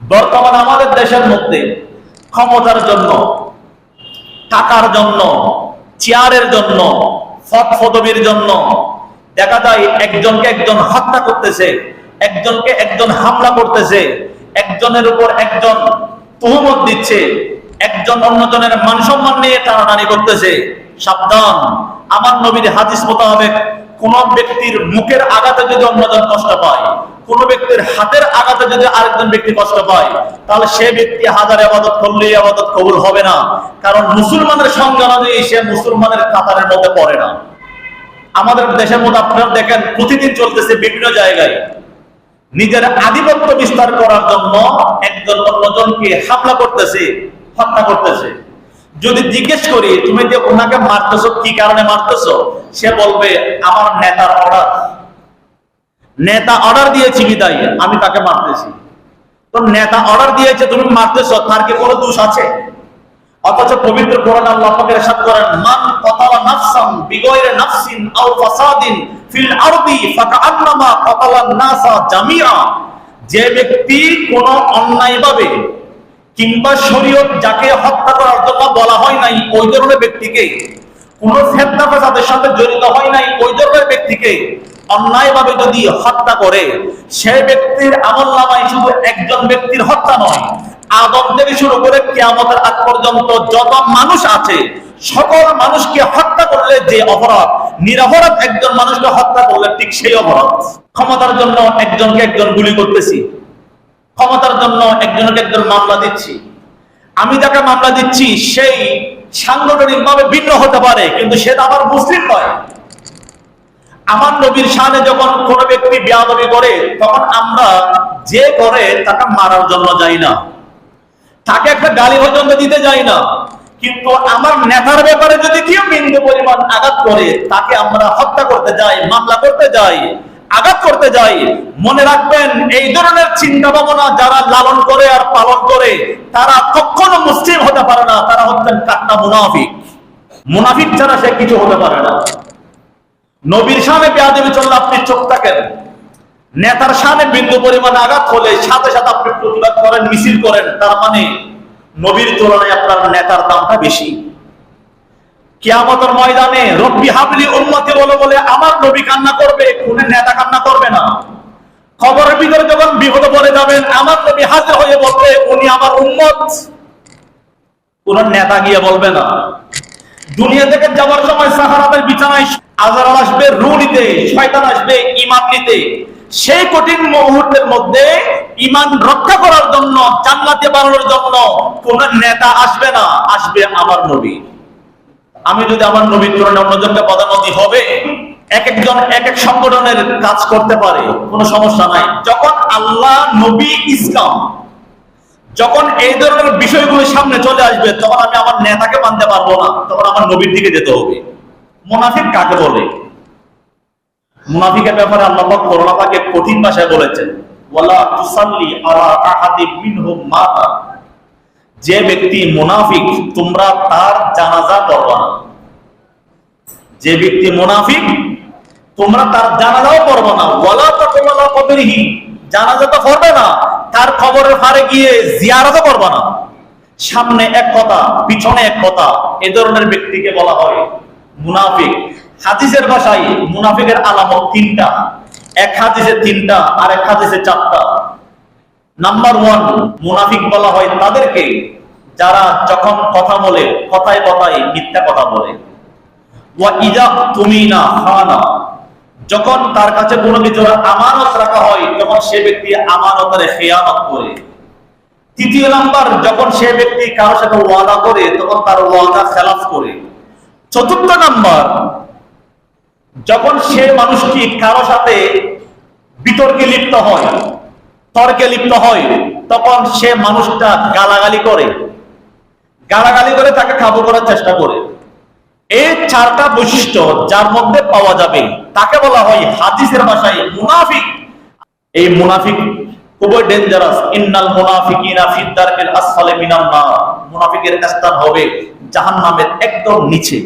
বর্তমানে আমাদের দেশের মধ্যে ক্ষমতার জন্য, টাকার জন্য, চেয়ারের জন্য, পদ পদবীর জন্য দেখা যায় একজনকে একজন হত্যা করতেছে, একজনকে একজন হামলা করতেছে, একজনের উপর একজন তুহমত দিচ্ছে, একজন অন্যজনের মান সম্মান নিয়ে টানাটানি করতেছে। সাবধান, আমার নবীর হাদিস মোতাবেক কোন ব্যক্তির মুখের আঘাতে যদি অন্যজন কষ্ট পায়, কোন ব্যক্তির হাতের আঘাতে যদি আরেকজন ব্যক্তি কষ্ট পায়, তাহলে সে ব্যক্তি হাজার ইবাদত করলেই ইবাদত কবুল হবে না, কারণ মুসলমানের সংজ্ঞা অনুযায়ী সে মুসলমানের কাতারের মধ্যে পড়ে না। আমাদের দেশের মধ্যে আপনারা দেখেন প্রতিদিন চলতেছে বিভিন্ন জায়গায় নিজের আধিপত্য বিস্তার করার জন্য একজন অন্যজনকে হামলা করতেছে, হত্যা করতেছে। যদি জিজ্ঞেস করি তুমি যে ওনাকে মারতেছো কি কারণে মারতেছো, সে বলবে আমার নেতার অর্ডার, নেতা অর্ডার দিয়েছি বিদায় আমি তাকে মারতেছি। তো নেতা অর্ডার দিয়েছে তুমি মারতেছো, তার কি কোনো দোষ আছে? অথচ পবিত্র কোরআন আল্লাহ পাক ইরশাদ করেন, মান কাতালা নাফসান বিগাইরি নাফসিন আও ফাসাদিন ফিল আরদি ফাকান্নামা কাতালান নাসা জামিআ। যে ব্যক্তি কোনো অন্যায়ভাবে কিংবা শরীয়ত যাকে হত্যা করার জন্য বলা হয় নাই ওই ধরনের ব্যক্তিকে, কোন ফিতনা ফাসাদের সাথে জড়িত হয় নাই ওই ধরনের ব্যক্তিকে অন্যায়ভাবে যদি হত্যা করে, সেই ব্যক্তির আমলনামায় শুধু একজন ব্যক্তির হত্যা নয়, আদম থেকে শুরু করে কিয়ামতের আগ পর্যন্ত যত মানুষ আছে সকল মানুষকে হত্যা করলে যে অপরাধ, নিরপরাধ একজন মানুষকে হত্যা করলে ঠিক সেই অপরাধ। ক্ষমতার জন্য একজনকে একজন গুলি করতেছি, ক্ষমতার জন্য একজনকে একজন মামলা দিচ্ছি, আমি যাকে মামলা দিচ্ছি সেই সাংগঠনিক ভাবে ভিন্ন হতে পারে কিন্তু সেটা আবার মুসলিম নয়। আমার নবীর শানে যখন কোন ব্যক্তি বেয়াদবি করে তখন আমরা যে করে তাকে মারার জন্য যাই না, তাকে একটা গালি পর্যন্ত দিতে যাই না, কিন্তু আমার নেতার ব্যাপারে যদি কেউ বিন্দু পরিমাণ আঘাত করে তাকে আমরা হত্যা করতে যাই, মামলা করতে যাই, আঘাত করতে যাই। মনে রাখবেন এই ধরনের চিন্তা ভাবনা যারা লালন করে আর পালন করে তারা কখনো মুসলিম হতে পারে না, তারা হচ্ছেন কাট্টা মুনাফিক। মুনাফিক ছাড়া সে কিছু হতে পারে না। নবীর শানে বেয়াদবি চললে আপনি চুপ থাকেন, নেতার শানে বিন্দু পরিমাণ আঘাত হলে সাথে সাথে আপনি প্রতিবাদ করেন, মিছিল করেন, তার মানে নবীর তুলনায় আপনার নেতার দামটা বেশি। কিয়ামতের ময়দানে রব্বি হাবলি উম্মতি বলে বলে আমার নবী কান্না করবে, কোন নেতা কান্না করবে না। খবরের ভিতরে যখন বিপদে পড়ে যাবেন আমার নবী হাজির হয়ে বলবে উনি আমার উম্মত, কোন নেতা গিয়ে বলবে না। দুনিয়া থেকে যাওয়ার সময় সাহারাতের বিছানায় আজরাইল আসবে রূহ নিতে, শয়তান আসবে ঈমান নিতে। সেই কঠিন মুহূর্তের মধ্যে ঈমান রক্ষা করার জন্য, জান্নাতে বানানোর জন্য কোন নেতা আসবে না, আসবে আমার নবী। আমি যদি আমার নবীর তুলনায় অন্যজনকে পদান্নতি হবে, এক একজন এক এক সংগঠনের কাজ করতে পারে, কোনো সমস্যা নাই। যখন আল্লাহ, নবী, ইসলাম যখন এই ধরনের বিষয়গুলো সামনে চলে আসবে তখন আমি আমার নেতাকে মানতে পারবো না, তখন আমার নবীর দিকে যেতে হবে। মুনাফিক কাকে বলে? মুনাফিকের ব্যাপারে আল্লাহ পাক কোরআন পাকে কঠিন ভাষায় বলেছেন, ওয়ালা তুসাল্লি আলা আহাদিম মিনহুম মাতা। যে ব্যক্তি মুনাফিক তোমরা তার জানাজা পড়বা না। যে ব্যক্তি মুনাফিক তোমরা তার জানাজাও পড়বা না। ওয়ালা তাকুমু আলা কবরিহি, জানাজা তো পড়বে না, তার কবরের পারে গিয়ে জিয়ারতও করবা না। সামনে এক কথা পিছনে এক কথা, এই ধরনের ব্যক্তিকে বলা হয় মুনাফিক। হাদিসের ভাষায় মুনাফিকের আলামত তিনটা, এক হাদিসে তিনটা আর এক হাদিসে চারটা। নাম্বার 1, মুনাফিক বলা হয় তাদেরকে যারা যখন কথা বলে কথায় কথায় মিথ্যা কথা বলে। ওয়া ইযা তুমিনা খানা, যখন তার কাছে কোনো কিছু আমানত রাখা হয় তখন সে ব্যক্তি আমানতের খেয়ানত করে। তৃতীয় নাম্বার, যখন সে ব্যক্তি কারোর সাথে ওয়াদা করে তখন তার ওয়াদা খেলাফ করে। চতুর্থ নাম্বার, যখন সে মানুষটি কারোর সাথে বিতর্কে লিপ্ত হয়, তর্কে লিপ্ত হয়, তখন সে মানুষটা গালাগালি করে, গালাগালি করে তাকে কাবু করার চেষ্টা করে। এই চারটা বৈশিষ্ট্য যার মধ্যে পাওয়া যাবে তাকে বলা হয় হাদিসের ভাষায় মুনাফিক। এই মুনাফিক খুবই ডেঞ্জারাস। ইন্নাল মুনাফিকিনা ফিদ দারকিল আসফালি মিনান নার, মুনাফিকের স্থান হবে জাহান্নামের একদম নিচে।